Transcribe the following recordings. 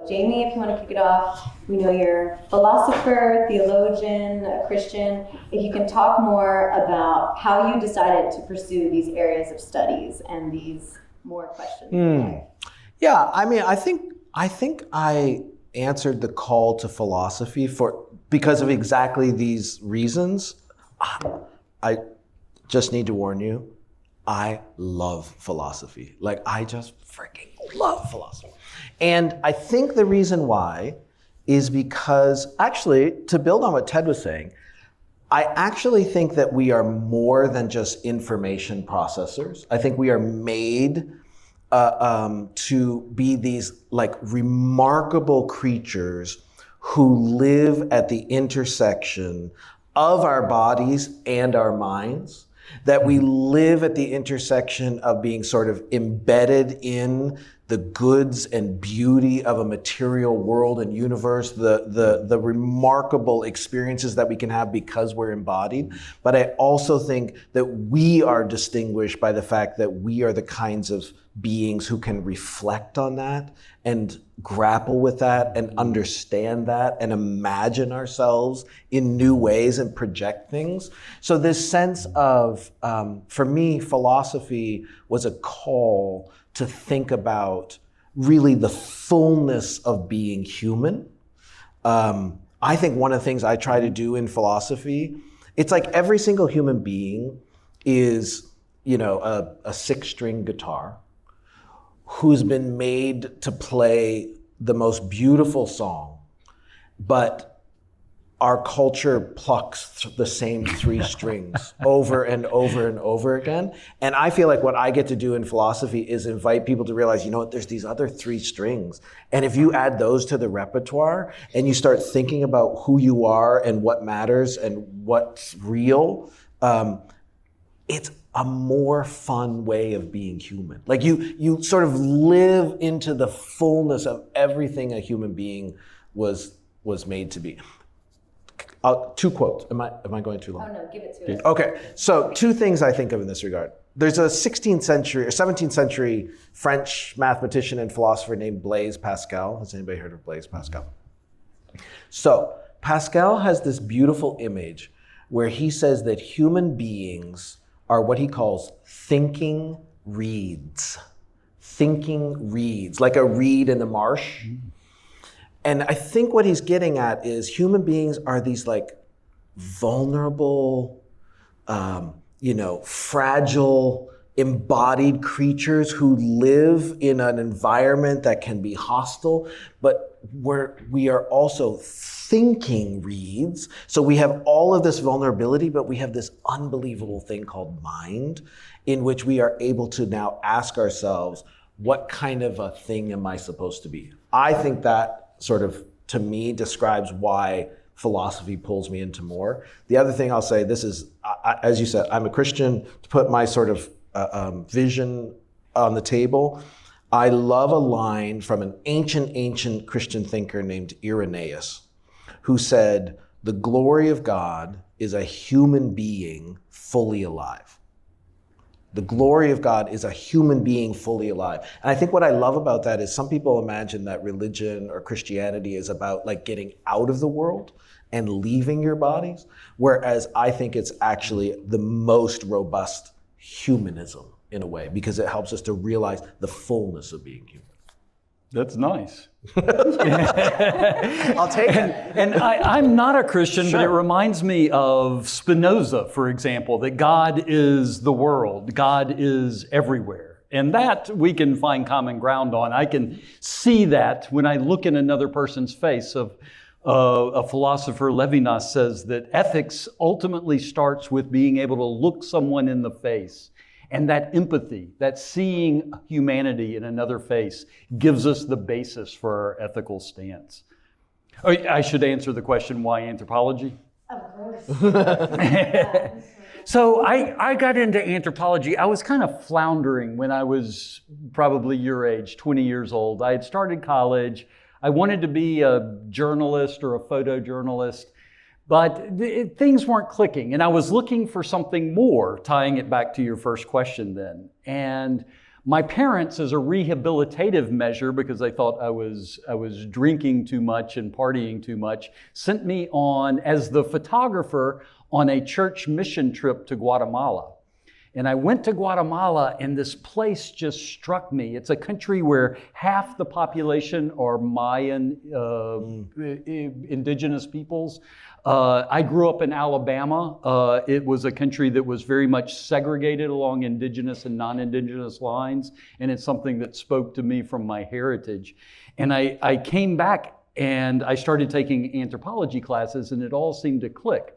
Jamie, if you want to kick it off, we know you're a philosopher, theologian, a Christian. If you can talk more about how you decided to pursue these areas of studies and these more questions. Yeah, I mean, I think I answered the call to philosophy because of exactly these reasons. I just need to warn you, I love philosophy. Like, I just freaking love philosophy. And I think the reason why is because, actually, to build on what Ted was saying, I actually think that we are more than just information processors. I think we are made to be these like remarkable creatures who live at the intersection of our bodies and our minds, that we live at the intersection of being sort of embedded in the goods and beauty of a material world and universe, the remarkable experiences that we can have because we're embodied. But I also think that we are distinguished by the fact that we are the kinds of beings who can reflect on that and grapple with that and understand that and imagine ourselves in new ways and project things. So this sense of, for me, philosophy was a call to think about really the fullness of being human. I think one of the things I try to do in philosophy, it's like every single human being is, a six-string guitar who's been made to play the most beautiful song, but our culture plucks the same three strings over and over and over again. And I feel like what I get to do in philosophy is invite people to realize, there's these other three strings. And if you add those to the repertoire and you start thinking about who you are and what matters and what's real, it's a more fun way of being human. Like you sort of live into the fullness of everything a human being was made to be. Two quotes. Am I going too long? Oh no, give it to us. Okay, so two things I think of in this regard. There's a 16th century or 17th century French mathematician and philosopher named Blaise Pascal. Has anybody heard of Blaise Pascal? So Pascal has this beautiful image where he says that human beings are what he calls thinking reeds. Thinking reeds, like a reed in the marsh. And I think what he's getting at is human beings are these like vulnerable, fragile, embodied creatures who live in an environment that can be hostile, but we are also thinking reeds. So we have all of this vulnerability, but we have this unbelievable thing called mind, in which we are able to now ask ourselves, what kind of a thing am I supposed to be? I think that sort of, to me, describes why philosophy pulls me into more. The other thing I'll say, this is, as you said, I'm a Christian. To put my sort of vision on the table, I love a line from an ancient Christian thinker named Irenaeus, who said, "The glory of God is a human being fully alive." The glory of God is a human being fully alive. And I think what I love about that is some people imagine that religion or Christianity is about like getting out of the world and leaving your bodies, whereas I think it's actually the most robust humanism in a way, because it helps us to realize the fullness of being human. That's nice. I'll take it. And I'm not a Christian, sure. But it reminds me of Spinoza, for example, that God is the world, God is everywhere. And that we can find common ground on. I can see that when I look in another person's face. A philosopher, Levinas, says that ethics ultimately starts with being able to look someone in the face. And that empathy, that seeing humanity in another face, gives us the basis for our ethical stance. I should answer the question, why anthropology? Of course. So I got into anthropology. I was kind of floundering when I was probably your age, 20 years old. I had started college. I wanted to be a journalist or a photojournalist. But things weren't clicking, and I was looking for something more, tying it back to your first question then. And My parents, as a rehabilitative measure, because they thought I was drinking too much and partying too much, sent me on, as the photographer, on a church mission trip to Guatemala. And I went to Guatemala, and this place just struck me. It's a country where half the population are Mayan indigenous peoples. I grew up in Alabama. It was a country that was very much segregated along indigenous and non-indigenous lines, and it's something that spoke to me from my heritage. And I came back and I started taking anthropology classes, and it all seemed to click.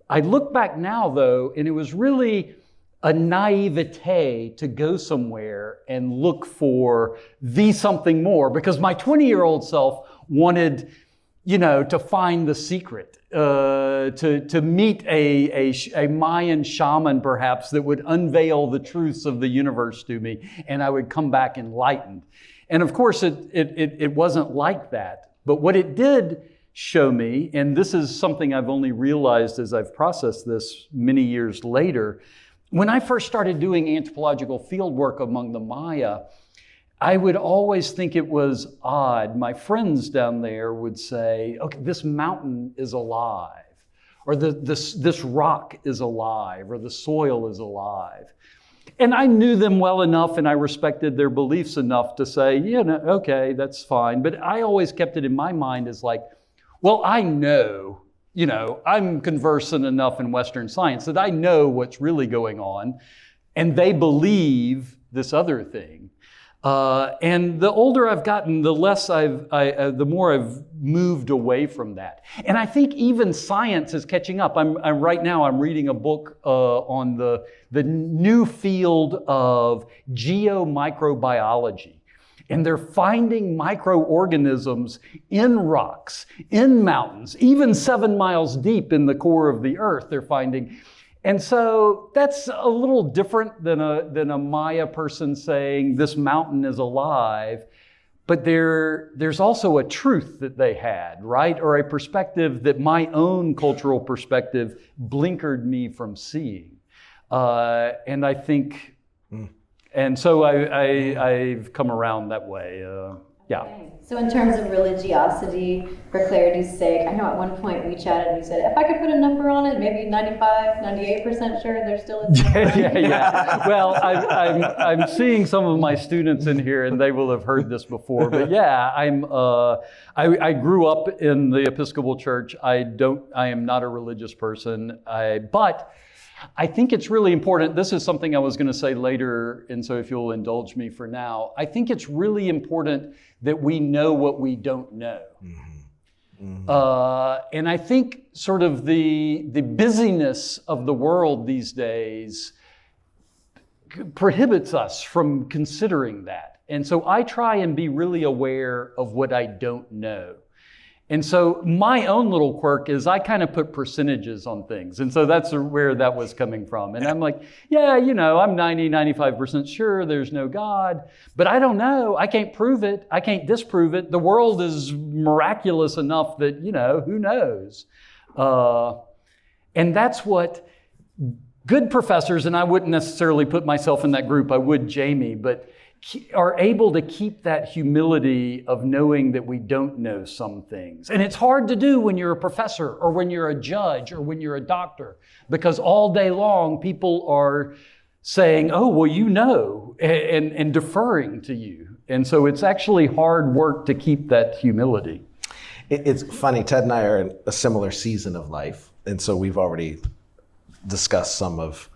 I look back now, though, and it was really a naivete to go somewhere and look for the something more, because my 20-year-old self wanted, to find the secret, to meet a Mayan shaman perhaps that would unveil the truths of the universe to me, and I would come back enlightened. And of course, it wasn't like that. But what it did show me, and this is something I've only realized as I've processed this many years later, when I first started doing anthropological field work among the Maya, I would always think it was odd. My friends down there would say, okay, this mountain is alive, or this rock is alive, or the soil is alive. And I knew them well enough and I respected their beliefs enough to say, okay, that's fine. But I always kept it in my mind as like, well, I know, I'm conversant enough in Western science that I know what's really going on, and they believe this other thing. And the older I've gotten, the less the more I've moved away from that. And I think even science is catching up. Right now I'm reading a book on the new field of geomicrobiology. And they're finding microorganisms in rocks, in mountains, even 7 miles deep in the core of the earth they're finding. And so that's a little different than a Maya person saying this mountain is alive. But there's also a truth that they had, right? Or a perspective that my own cultural perspective blinkered me from seeing. And I think... And so I've come around that way, yeah. Okay. So in terms of religiosity, for clarity's sake, I know at one point we chatted and you said, if I could put a number on it, maybe 95, 98% sure there's still a number. Yeah. Well, I'm seeing some of my students in here and they will have heard this before, but yeah, I grew up in the Episcopal Church. I am not a religious person, but I think it's really important. This is something I was going to say later, and so if you'll indulge me for now, I think it's really important that we know what we don't know. Mm-hmm. Mm-hmm. And I think sort of the busyness of the world these days prohibits us from considering that. And so I try and be really aware of what I don't know. And so my own little quirk is I kind of put percentages on things. And so that's where that was coming from. And I'm like, yeah, I'm 90, 95% sure there's no God, but I don't know. I can't prove it. I can't disprove it. The world is miraculous enough that, who knows? And that's what good professors, and I wouldn't necessarily put myself in that group, I would Jamie, but are able to keep that humility of knowing that we don't know some things. And it's hard to do when you're a professor or when you're a judge or when you're a doctor, because all day long people are saying, oh, well, and deferring to you. And so it's actually hard work to keep that humility. It's funny, Ted and I are in a similar season of life. And so we've already discussed some of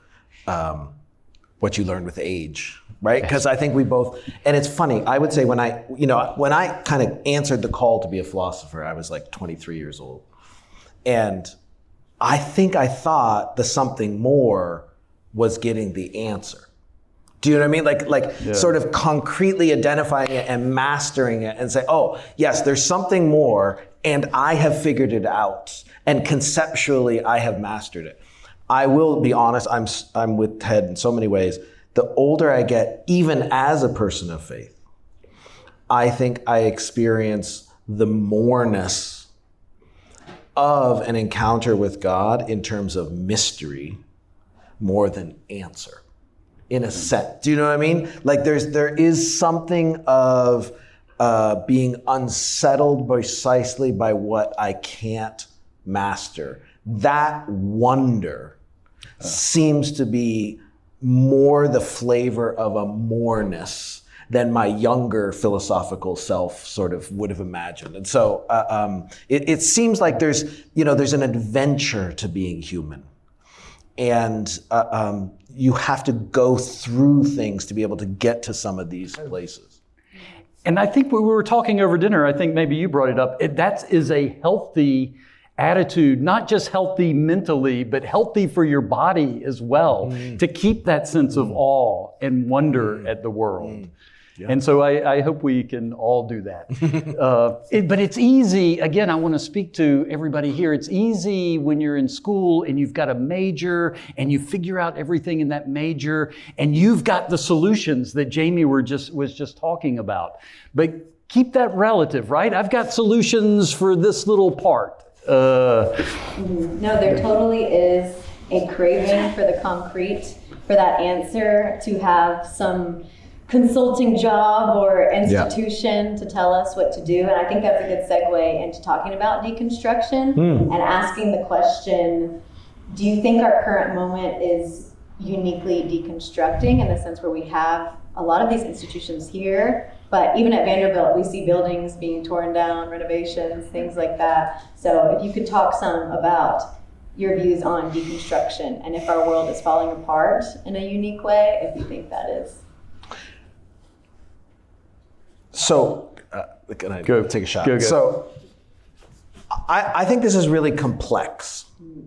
what you learn with age. Right? Because I think we both, and it's funny, I would say when I kind of answered the call to be a philosopher, I was like 23 years old. And I think I thought the something more was getting the answer. Do you know what I mean? Like sort of concretely identifying it and mastering it and say, oh, yes, there's something more and I have figured it out. And conceptually, I have mastered it. I will be honest, I'm with Ted in so many ways. The older I get, even as a person of faith, I think I experience the moreness of an encounter with God in terms of mystery more than answer. in a sense. Do you know what I mean? Like there is something of being unsettled precisely by what I can't master. That wonder seems to be more the flavor of a moreness than my younger philosophical self sort of would have imagined. And so it seems like there's an adventure to being human. And you have to go through things to be able to get to some of these places. And I think when we were talking over dinner, I think maybe you brought it up, that is a healthy attitude, not just healthy mentally, but healthy for your body as well, to keep that sense of awe and wonder at the world. Yeah. And so I hope we can all do that. But it's easy, again, I want to speak to everybody here. It's easy when you're in school and you've got a major and you figure out everything in that major and you've got the solutions that Jamie was just talking about. But keep that relative, right? I've got solutions for this little part. No, there totally is a craving for the concrete, for that answer, to have some consulting job or institution to tell us what to do. And I think that's a good segue into talking about deconstruction and asking the question, do you think our current moment is uniquely deconstructing, in the sense where we have a lot of these institutions here, but even at Vanderbilt, we see buildings being torn down, renovations, things like that. So if you could talk some about your views on deconstruction and if our world is falling apart in a unique way, if you think that is. So, can I take a shot? Go. So, I think this is really complex.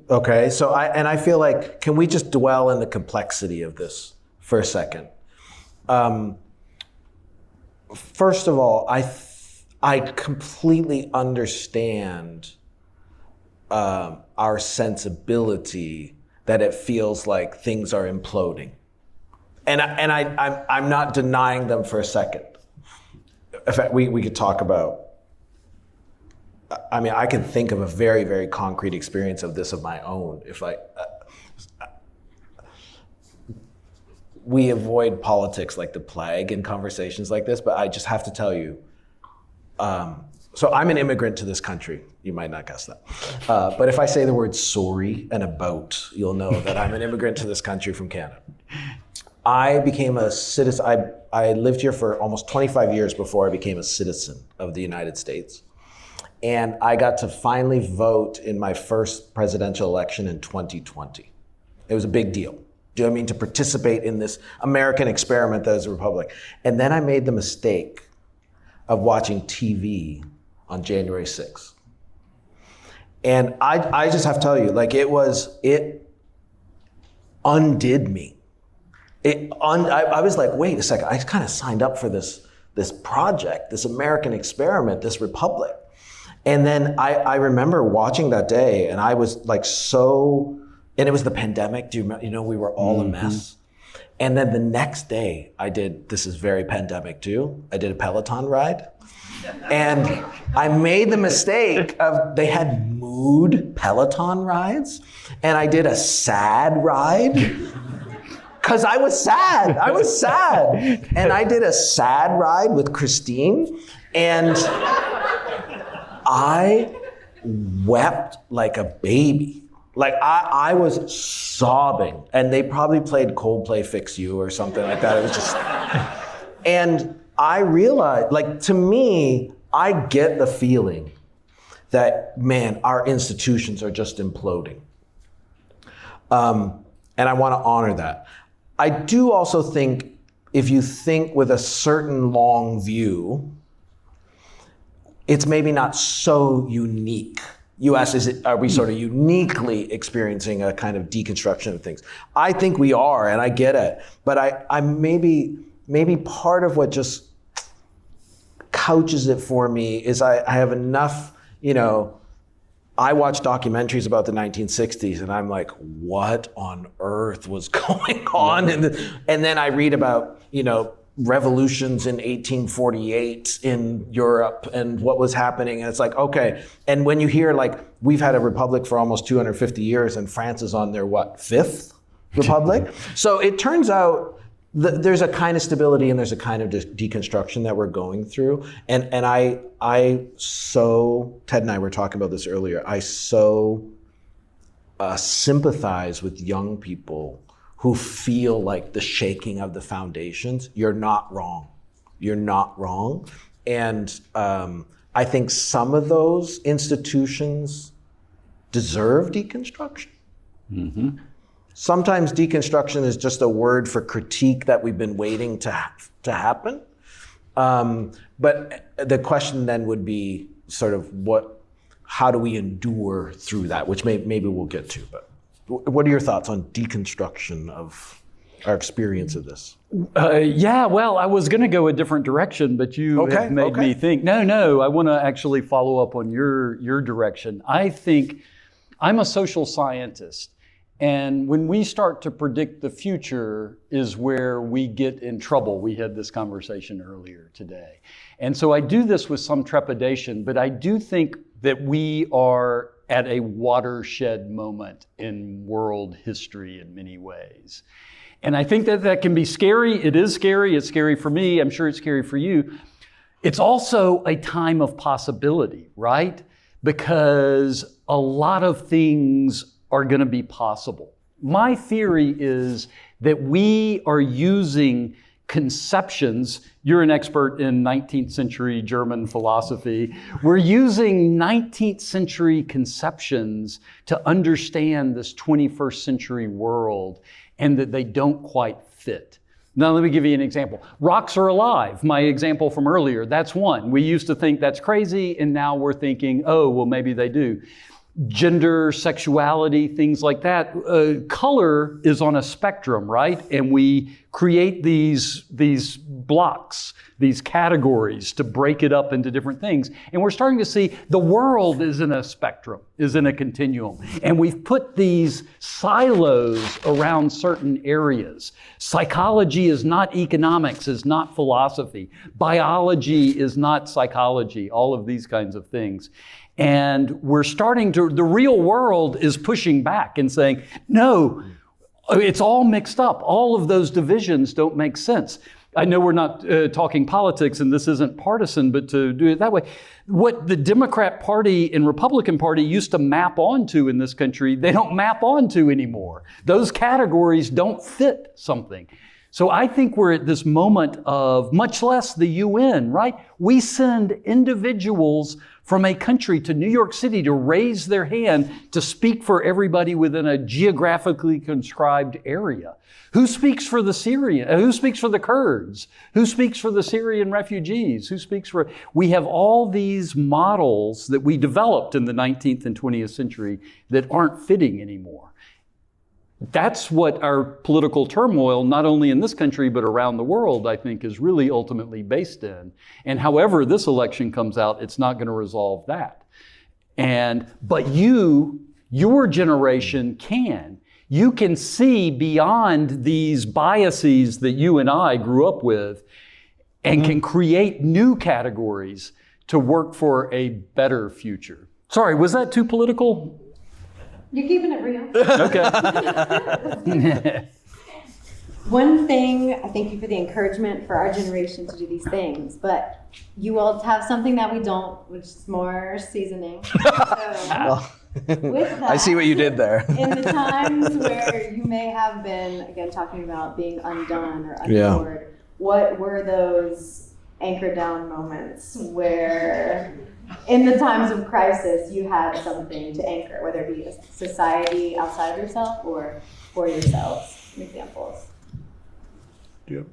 Okay, so I feel like, can we just dwell in the complexity of this for a second? First of all, I completely understand our sensibility that it feels like things are imploding, and I'm not denying them for a second. In fact, we could talk about, I mean, I can think of a very, very concrete experience of this of my own. We avoid politics like the plague in conversations like this, but I just have to tell you, so I'm an immigrant to this country. You might not guess that. But if I say the word sorry and about, you'll know that I'm an immigrant to this country from Canada. I became a citizen. I lived here for almost 25 years before I became a citizen of the United States. And I got to finally vote in my first presidential election in 2020. It was a big deal. Do you know what I mean? To participate in this American experiment that is a republic. And then I made the mistake of watching TV on January 6th. And I just have to tell you, like, it undid me. I was like, wait a second, I kind of signed up for this project, this American experiment, this republic. And then I remember watching that day, and I was like and it was the pandemic, we were all a mess. And then the next day this is very pandemic too, I did a Peloton ride. And I made the mistake of, they had mood Peloton rides, and I did a sad ride. Because I was sad. And I did a sad ride with Christine, and I wept like a baby. Like I was sobbing, and they probably played Coldplay Fix You or something like that. It was just, and I realized, like, to me, I get the feeling that, man, our institutions are just imploding. And I want to honor that. I do also think, if you think with a certain long view, it's maybe not so unique. You asked, are we sort of uniquely experiencing a kind of deconstruction of things? I think we are, and I get it. But I maybe part of what just couches it for me is I have enough, I watch documentaries about the 1960s, and I'm like, what on earth was going on? And then I read about, revolutions in 1848 in Europe and what was happening. And it's like, okay. And when you hear, like, we've had a republic for almost 250 years, and France is on their, 5th republic? So it turns out there's a kind of stability and there's a kind of deconstruction that we're going through. And I so, Ted and I were talking about this earlier, I so sympathize with young people who feel like the shaking of the foundations. You're not wrong. You're not wrong. And I think some of those institutions deserve deconstruction. Mm-hmm. Sometimes deconstruction is just a word for critique that we've been waiting to happen. But the question then would be sort of how do we endure through that, which maybe we'll get to. But what are your thoughts on deconstruction of our experience of this? Yeah, well, I was going to go a different direction, but you have made me think. No, I want to actually follow up on your direction. I think I'm a social scientist. And when we start to predict the future is where we get in trouble. We had this conversation earlier today. And so I do this with some trepidation, but I do think that we are at a watershed moment in world history in many ways. And I think that can be scary. It is scary. It's scary for me. I'm sure it's scary for you. It's also a time of possibility, right? Because a lot of things are going to be possible. My theory is that we are using conceptions. You're an expert in 19th century German philosophy. We're using 19th century conceptions to understand this 21st century world, and that they don't quite fit. Now, let me give you an example. Rocks are alive. My example from earlier, that's one. We used to think that's crazy, and now we're thinking, oh, well, maybe they do. Gender, sexuality, things like that. Color is on a spectrum, right? And we create these blocks, these categories to break it up into different things. And we're starting to see the world is in a spectrum, is in a continuum. And we've put these silos around certain areas. Psychology is not economics, is not philosophy. Biology is not psychology, all of these kinds of things. And we're starting to, the real world is pushing back and saying, no, it's all mixed up. All of those divisions don't make sense. I know we're not talking politics and this isn't partisan, but to do it that way, what the Democrat Party and Republican Party used to map onto in this country, they don't map onto anymore. Those categories don't fit something. So I think we're at this moment of, much less the UN, right? We send individuals from a country to New York City to raise their hand to speak for everybody within a geographically conscribed area. Who speaks for the Syrian? Who speaks for the Kurds? Who speaks for the Syrian refugees? Who speaks for... We have all these models that we developed in the 19th and 20th century that aren't fitting anymore. That's what our political turmoil, not only in this country, but around the world, I think, is really ultimately based in. And however this election comes out, it's not going to resolve that. But your generation can. You can see beyond these biases that you and I grew up with and can create new categories to work for a better future. Sorry, was that too political? You're keeping it real. Okay. One thing, I thank you for the encouragement for our generation to do these things, but you all have something that we don't, which is more seasoning. So, with that, I see what you did there. In the times where you may have been, again, talking about being undone or unmoored, what were those anchor down moments where in the times of crisis you had something to anchor, whether it be a society outside of yourself or for yourselves? Some examples. Yep.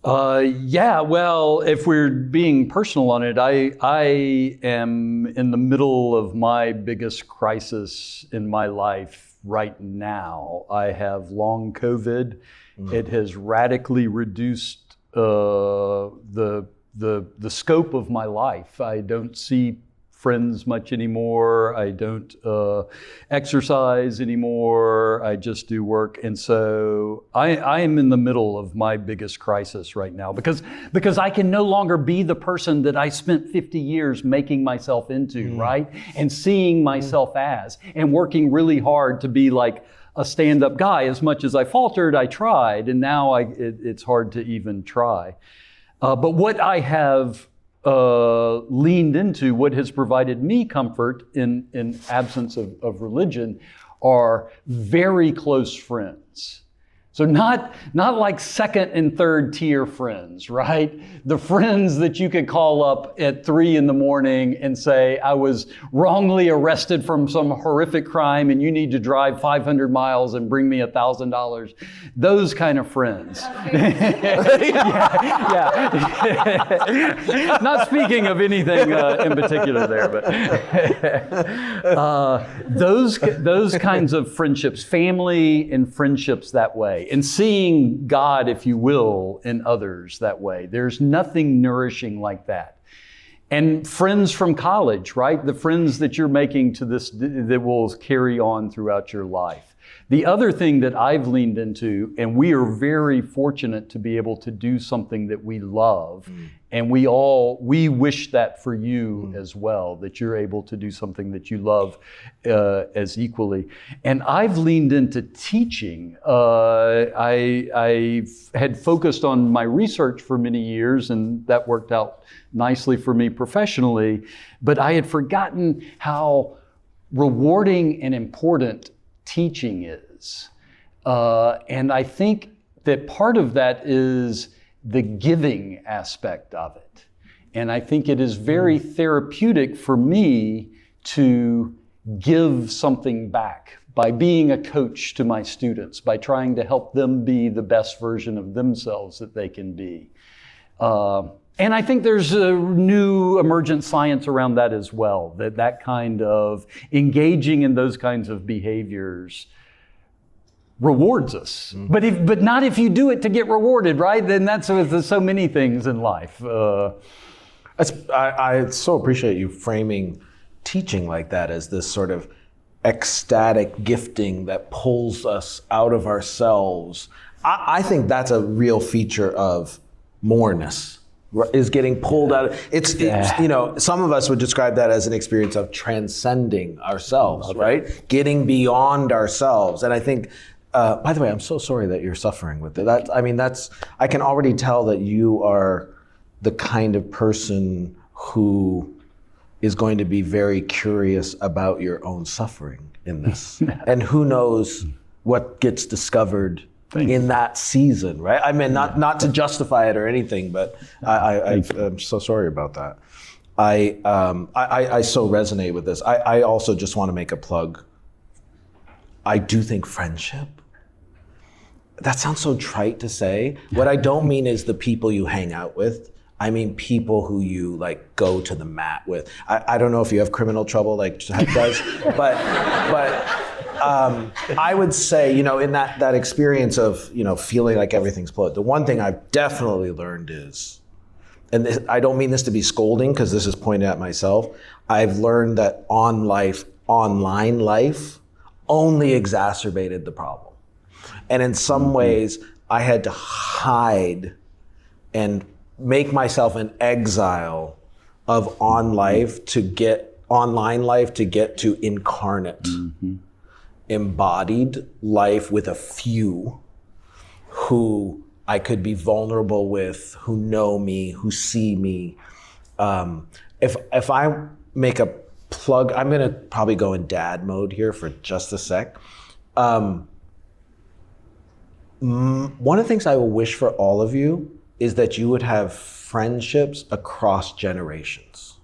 Yeah, well, if we're being personal on it, I am in the middle of my biggest crisis in my life right now. I have long COVID. It has radically reduced the scope of my life. I don't see friends much anymore. I don't exercise anymore. I just do work. And so I am in the middle of my biggest crisis right now because I can no longer be the person that I spent 50 years making myself into, right? And seeing myself as, and working really hard to be like a stand-up guy. As much as I faltered, I tried, and now it's hard to even try. But what I have leaned into, what has provided me comfort in absence of religion, are very close friends. So not like second and third tier friends, right? The friends that you could call up at 3 a.m. and say, I was wrongly arrested from some horrific crime and you need to drive 500 miles and bring me $1,000. Those kind of friends. Yeah. Not speaking of anything in particular there, but those kinds of friendships, family and friendships that way. And seeing God, if you will, in others that way. There's nothing nourishing like that. And friends from college, right? The friends that you're making to this, that will carry on throughout your life. The other thing that I've leaned into, and we are very fortunate to be able to do something that we love, and we wish that for you as well, that you're able to do something that you love as equally. And I've leaned into teaching. I had focused on my research for many years, and that worked out nicely for me professionally, but I had forgotten how rewarding and important teaching is. And I think that part of that is the giving aspect of it. And I think it is very therapeutic for me to give something back by being a coach to my students, by trying to help them be the best version of themselves that they can be. And I think there's a new emergent science around that as well, that kind of engaging in those kinds of behaviors rewards us. But not if you do it to get rewarded, right? Then that's with so many things in life. I so appreciate you framing teaching like that as this sort of ecstatic gifting that pulls us out of ourselves. I think that's a real feature of moreness. Is getting pulled out of it's some of us would describe that as an experience of transcending ourselves, right? Getting beyond ourselves. And I think, by the way, I'm so sorry that you're suffering with it. I can already tell that you are the kind of person who is going to be very curious about your own suffering in this. And who knows what gets discovered in that season, right? I mean, not to justify it or anything, but I'm so sorry about that. I so resonate with this. I also just want to make a plug. I do think friendship, that sounds so trite to say. What I don't mean is the people you hang out with. I mean people who you like go to the mat with. I don't know if you have criminal trouble like Chuck does, but I would say, in that experience of, feeling like everything's polluted, the one thing I've definitely learned is, and I don't mean this to be scolding because this is pointed at myself, I've learned that online life only exacerbated the problem. And in some ways, I had to hide and make myself an exile of online life to get to incarnate. Embodied life with a few who I could be vulnerable with, who know me, who see me. If I make a plug, I'm gonna probably go in dad mode here for just a sec. One of the things I will wish for all of you is that you would have friendships across generations.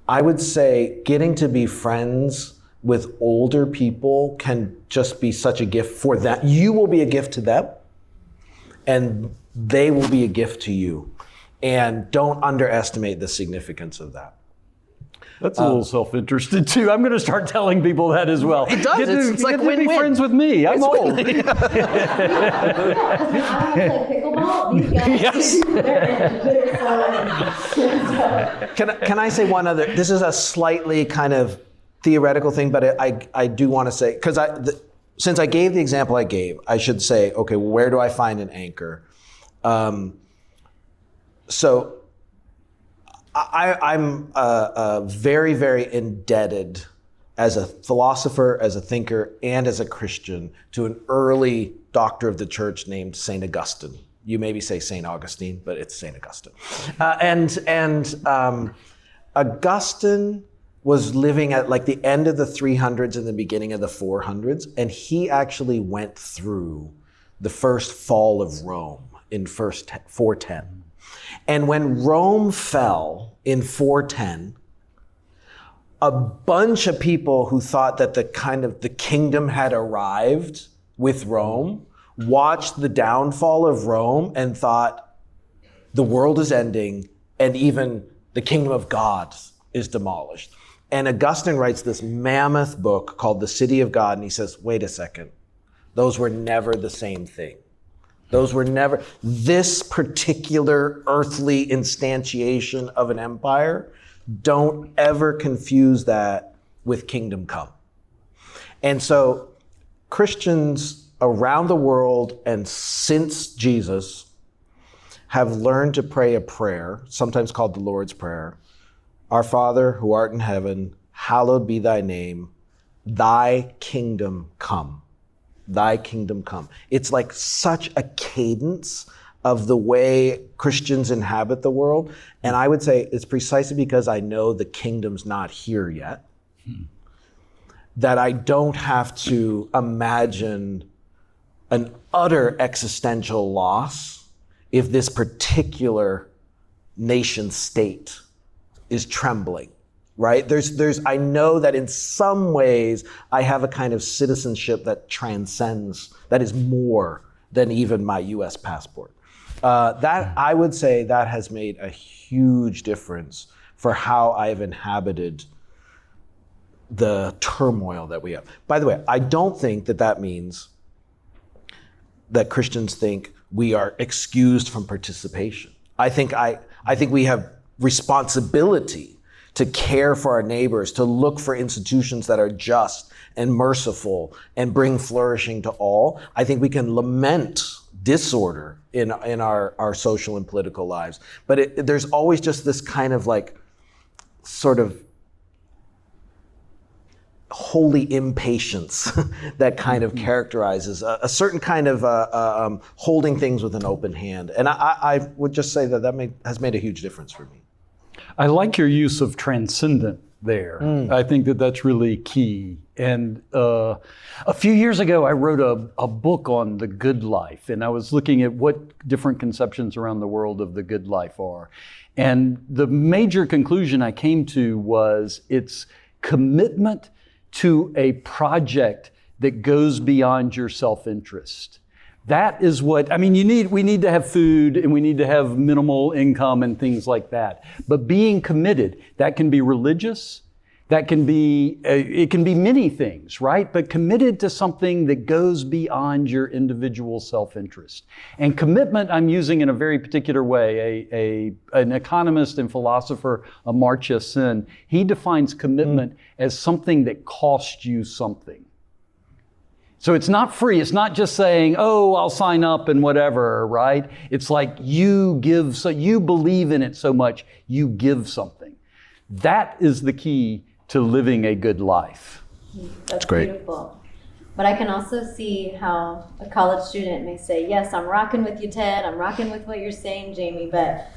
I would say getting to be friends with older people can just be such a gift for that. You will be a gift to them, and they will be a gift to you. And don't underestimate the significance of that. That's a little self-interested too. I'm going to start telling people that as well. It does. It's like get to win-win. be friends with me. I'm old. I want to play pickleball. These guys, they're so Can I say one other? This is a slightly kind of theoretical thing, but I do want to say, because since I gave the example I gave, I should say, okay, where do I find an anchor? So I'm very, very indebted as a philosopher, as a thinker, and as a Christian to an early doctor of the church named St. Augustine. You maybe say St. Augustine, but it's St. Augustine. Augustine was living at like the end of the 300s and the beginning of the 400s, and he actually went through the first fall of Rome in 410. And when Rome fell in 410, a bunch of people who thought that the kingdom had arrived with Rome watched the downfall of Rome and thought the world is ending and even the kingdom of God is demolished. And Augustine writes this mammoth book called The City of God, and he says, wait a second, those were never the same thing. Those were never, this particular earthly instantiation of an empire, don't ever confuse that with kingdom come. And so Christians around the world and since Jesus have learned to pray a prayer, sometimes called the Lord's Prayer. Our Father, who art in heaven, hallowed be thy name. Thy kingdom come. Thy kingdom come. It's like such a cadence of the way Christians inhabit the world. And I would say it's precisely because I know the kingdom's not here yet, that I don't have to imagine an utter existential loss if this particular nation state is trembling, right? I know that in some ways I have a kind of citizenship that transcends, that is more than even my US passport. That I would say that has made a huge difference for how I've inhabited the turmoil that we have. By the way, I don't think that means that Christians think we are excused from participation. I think we have responsibility to care for our neighbors, to look for institutions that are just and merciful and bring flourishing to all. I think we can lament disorder in our social and political lives. But there's always just this kind of like sort of holy impatience that kind of characterizes a certain kind of holding things with an open hand. And I would just say that has made a huge difference for me. I like your use of transcendent there. I think that's really key. And a few years ago, I wrote a book on the good life, and I was looking at what different conceptions around the world of the good life are. And the major conclusion I came to was it's commitment to a project that goes beyond your self-interest. That is what, I mean, we need to have food and we need to have minimal income and things like that. But being committed, that can be religious, that can be, it can be many things, right? But committed to something that goes beyond your individual self-interest. And commitment, I'm using in a very particular way. An economist and philosopher, Amartya Sen, he defines commitment as something that costs you something. So it's not free. It's not just saying, oh, I'll sign up and whatever, right? It's like you give, so you believe in it so much, you give something. That is the key to living a good life. That's great. Beautiful. But I can also see how a college student may say, yes, I'm rocking with you, Ted. I'm rocking with what you're saying, Jamie. But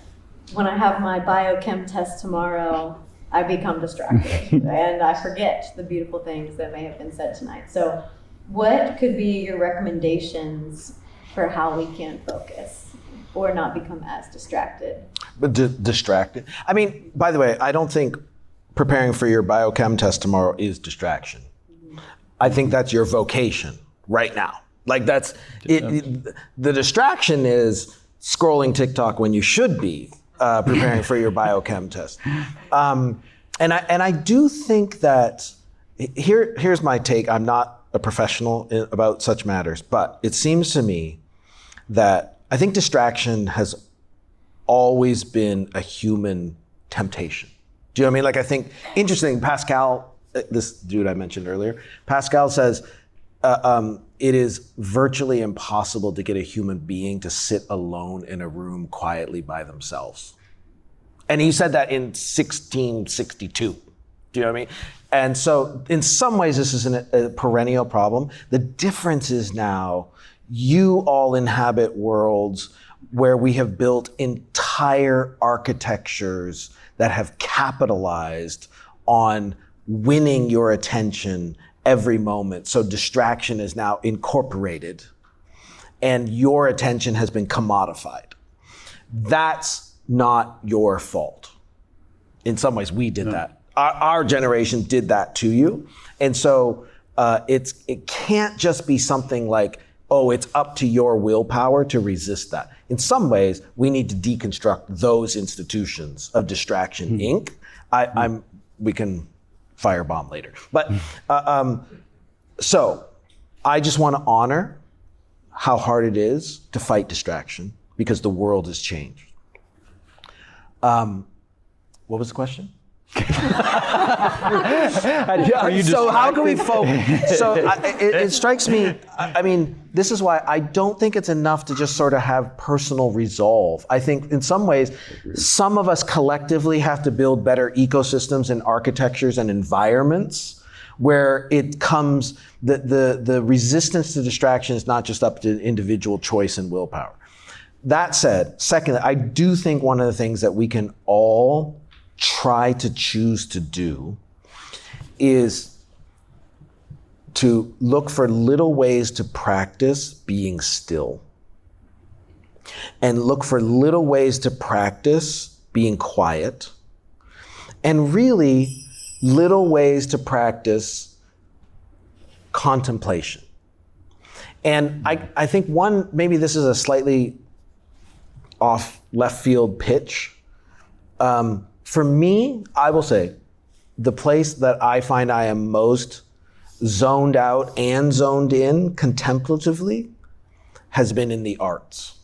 when I have my biochem test tomorrow, I become distracted and I forget the beautiful things that may have been said tonight. So what could be your recommendations for how we can focus or not become as distracted? But distracted. I mean, by the way, I don't think preparing for your biochem test tomorrow is distraction. I think that's your vocation right now. Like that's it. The distraction is scrolling TikTok when you should be preparing for your biochem test. And I do think that here's my take. I'm not a professional about such matters, but it seems to me that I think distraction has always been a human temptation. Do you know what I mean? Like, I think, interesting, Pascal, this dude I mentioned earlier, Pascal says, it is virtually impossible to get a human being to sit alone in a room quietly by themselves. And he said that in 1662. Do you know what I mean? And so in some ways, this is a perennial problem. The difference is now you all inhabit worlds where we have built entire architectures that have capitalized on winning your attention every moment. So distraction is now incorporated and your attention has been commodified. That's not your fault. In some ways, we did that. Our generation did that to you. And so it can't just be something like, oh, it's up to your willpower to resist that. In some ways, we need to deconstruct those institutions of distraction, Inc. We can firebomb later. But so I just want to honor how hard it is to fight distraction because the world has changed. What was the question? So how can we focus? So it strikes me, I mean, this is why I don't think it's enough to just sort of have personal resolve. I think in some ways, some of us collectively have to build better ecosystems and architectures and environments where it comes, the resistance to distraction is not just up to individual choice and willpower. That said, secondly, I do think one of the things that we can all try to choose to do is to look for little ways to practice being still and look for little ways to practice being quiet and really little ways to practice contemplation. And I think one, maybe this is a slightly off left field pitch. For me, I will say, the place that I find I am most zoned out and zoned in contemplatively has been in the arts.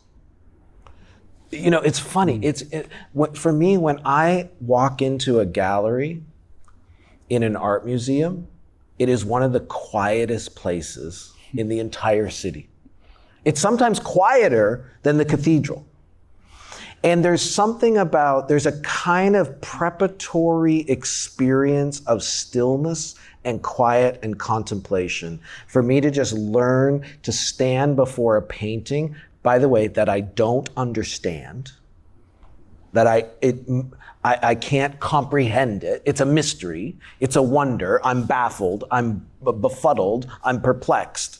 You know, it's funny. For me, when I walk into a gallery in an art museum, it is one of the quietest places in the entire city. It's sometimes quieter than the cathedral. And there's a kind of preparatory experience of stillness and quiet and contemplation for me to just learn to stand before a painting, by the way, that I don't understand, that I can't comprehend it. It's a mystery. It's a wonder. I'm baffled. I'm befuddled. I'm perplexed.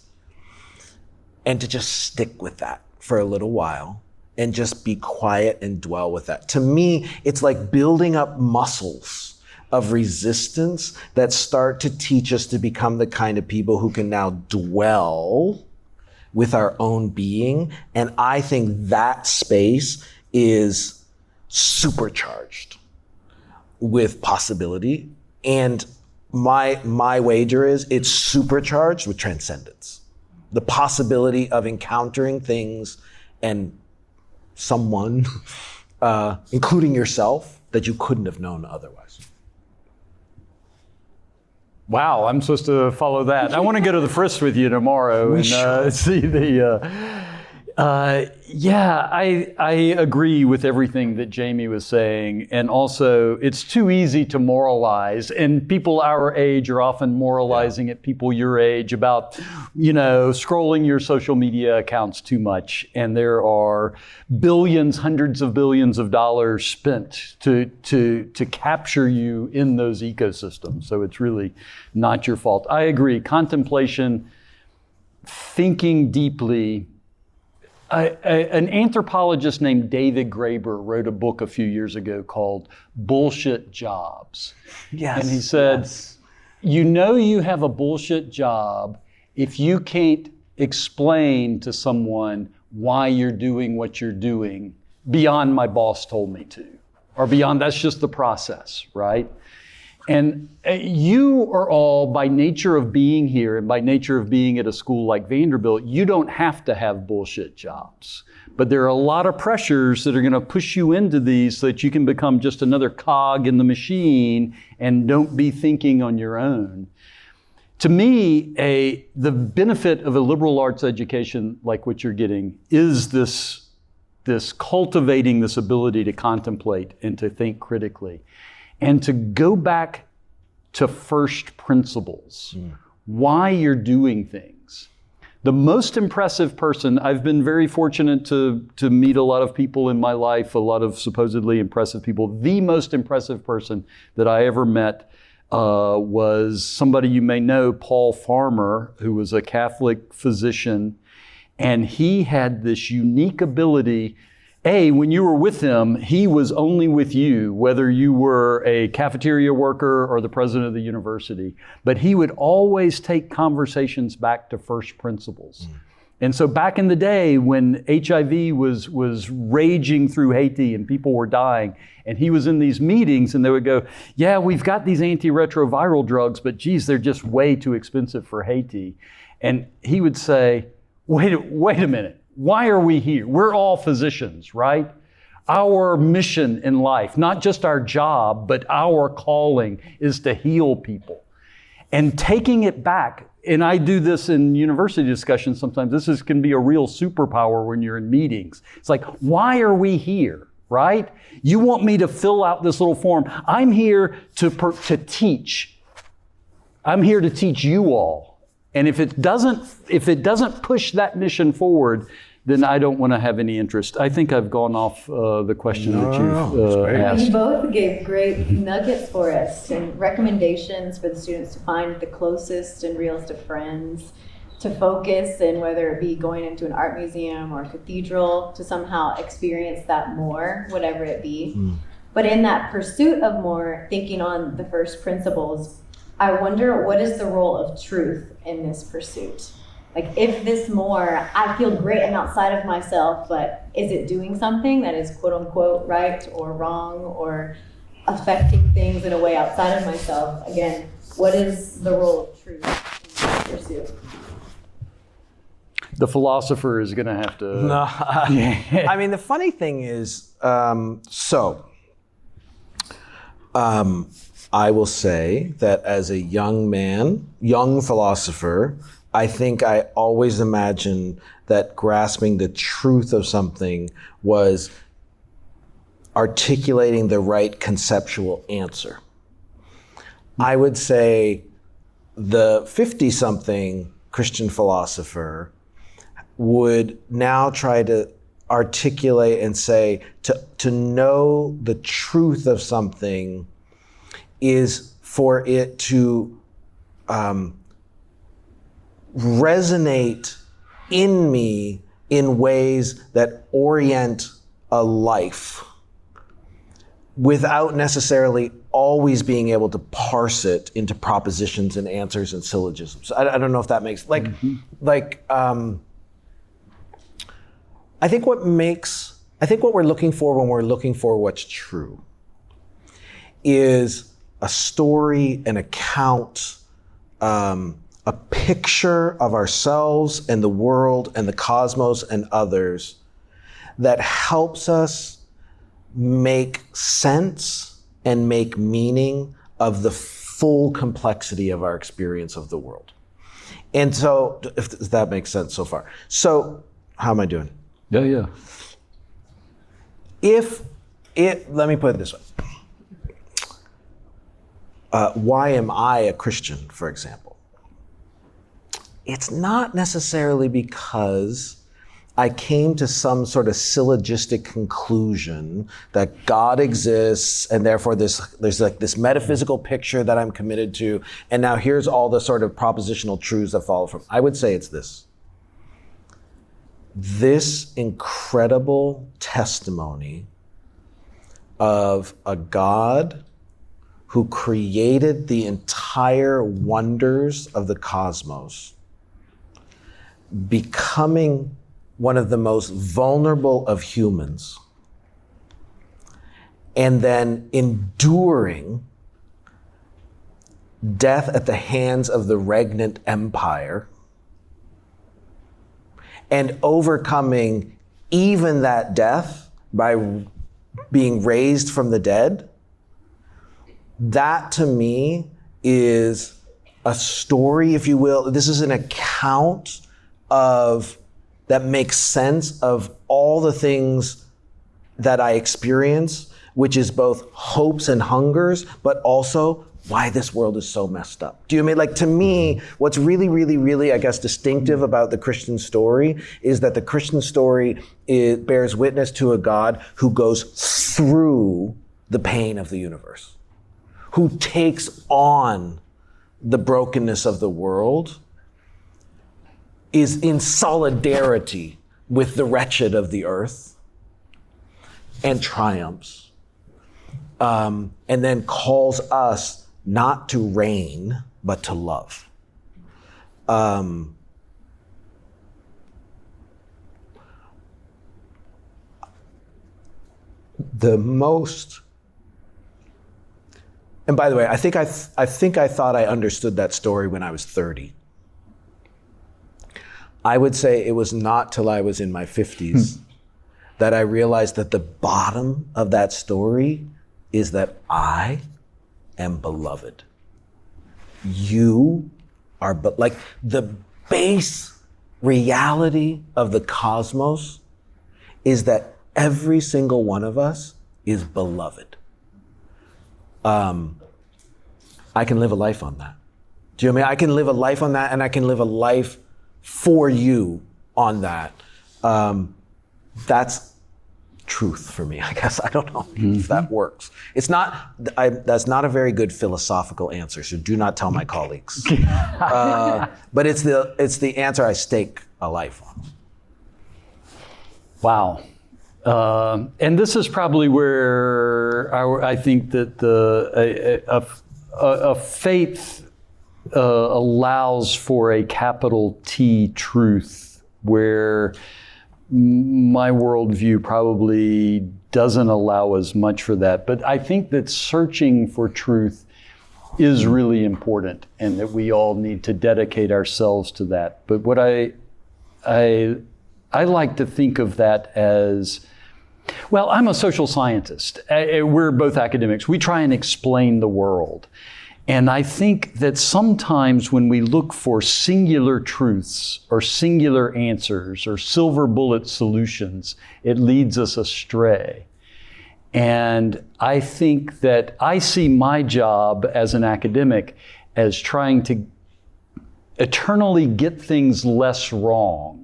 And to just stick with that for a little while and just be quiet and dwell with that. To me, it's like building up muscles of resistance that start to teach us to become the kind of people who can now dwell with our own being. And I think that space is supercharged with possibility. And my wager is it's supercharged with transcendence. The possibility of encountering things and someone, including yourself, that you couldn't have known otherwise. Wow, I'm supposed to follow that. I want to go to the Frist with you tomorrow and see the. I agree with everything that Jamie was saying, and also it's too easy to moralize, and people our age are often moralizing at people your age about, scrolling your social media accounts too much, and there are billions, hundreds of billions of dollars spent to capture you in those ecosystems. So it's really not your fault. I agree. Contemplation, thinking deeply. An anthropologist named David Graeber wrote a book a few years ago called Bullshit Jobs. Yes. And he said, you have a bullshit job if you can't explain to someone why you're doing what you're doing beyond my boss told me to, or beyond that's just the process, right? And you are all, by nature of being here and by nature of being at a school like Vanderbilt, you don't have to have bullshit jobs. But there are a lot of pressures that are going to push you into these so that you can become just another cog in the machine and don't be thinking on your own. To me, the benefit of a liberal arts education like what you're getting is this cultivating this ability to contemplate and to think critically and to go back to first principles, why you're doing things. The most impressive person, I've been very fortunate to meet a lot of people in my life, a lot of supposedly impressive people. The most impressive person that I ever met was somebody you may know, Paul Farmer, who was a Catholic physician. And he had this unique ability. When you were with him, he was only with you, whether you were a cafeteria worker or the president of the university. But he would always take conversations back to first principles. And so back in the day when HIV was raging through Haiti and people were dying, and he was in these meetings and they would go, yeah, we've got these antiretroviral drugs, but geez, they're just way too expensive for Haiti. And he would say, wait a minute. Why are we here? We're all physicians, right? Our mission in life, not just our job, but our calling is to heal people. And taking it back, and I do this in university discussions sometimes, this can be a real superpower when you're in meetings. It's like, why are we here, right? You want me to fill out this little form. I'm here to teach. I'm here to teach you all. And if it doesn't push that mission forward, then I don't want to have any interest. I think I've gone off the question that you've asked. You both gave great nuggets for us and recommendations for the students to find the closest and realest of friends, to focus, and whether it be going into an art museum or a cathedral, to somehow experience that more, whatever it be. But in that pursuit of more, thinking on the first principles, I wonder, what is the role of truth in this pursuit? Like, if this more, I feel great, I'm outside of myself, but is it doing something that is quote unquote right or wrong or affecting things in a way outside of myself? Again, what is the role of truth in this pursuit? The philosopher is going to have to... No, I mean, the funny thing is, I will say that as a young philosopher, I think I always imagined that grasping the truth of something was articulating the right conceptual answer. I would say the 50-something Christian philosopher would now try to articulate and say, to know the truth of something is for it to resonate in me in ways that orient a life without necessarily always being able to parse it into propositions and answers and syllogisms. I don't know if that makes, I think what we're looking for when we're looking for what's true is a story, an account, a picture of ourselves and the world and the cosmos and others that helps us make sense and make meaning of the full complexity of our experience of the world. And so, if that makes sense so far. So, how am I doing? Yeah. Let me put it this way. Why am I a Christian, for example? It's not necessarily because I came to some sort of syllogistic conclusion that God exists and therefore there's like this metaphysical picture that I'm committed to, and now here's all the sort of propositional truths that follow from. I would say it's this incredible testimony of a God who created the entire wonders of the cosmos, becoming one of the most vulnerable of humans, and then enduring death at the hands of the regnant empire, and overcoming even that death by being raised from the dead, that to me is a story, if you will. This is an account that makes sense of all the things that I experience, which is both hopes and hungers, but also why this world is so messed up. Do you know what I mean? Like, to me, what's really, really, really, I guess, distinctive about the Christian story is that the Christian story bears witness to a God who goes through the pain of the universe, who takes on the brokenness of the world, is in solidarity with the wretched of the earth, and triumphs, and then calls us not to reign, but to love. The most, and by the way, I think I thought I understood that story when I was 30. I would say it was not till I was in my 50s that I realized that the bottom of that story is that I am beloved. You are, but like the base reality of the cosmos is that every single one of us is beloved. I can live a life on that. Do you know what I mean? I can live a life on that, and I can live a life for you on that. That's truth for me, I guess. I don't know if that works. It's not, that's not a very good philosophical answer, so do not tell my colleagues. But it's the answer I stake a life on. Wow. And this is probably where I think that a faith allows for a capital T truth, where my worldview probably doesn't allow as much for that. But I think that searching for truth is really important, and that we all need to dedicate ourselves to that. But what I like to think of that as, well, I'm a social scientist. We're both academics. We try and explain the world. And I think that sometimes when we look for singular truths or singular answers or silver bullet solutions, it leads us astray. And I think that I see my job as an academic as trying to eternally get things less wrong.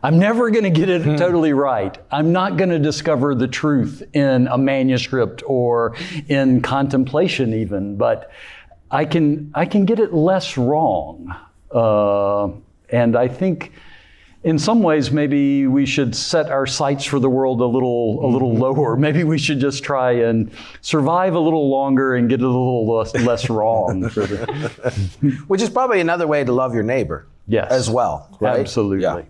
I'm never going to get it totally right. I'm not going to discover the truth in a manuscript or in contemplation even, but I can get it less wrong. And I think in some ways maybe we should set our sights for the world a little lower. Maybe we should just try and survive a little longer and get a little less wrong. Which is probably another way to love your neighbor. Yes. As well, right? Absolutely. Yeah.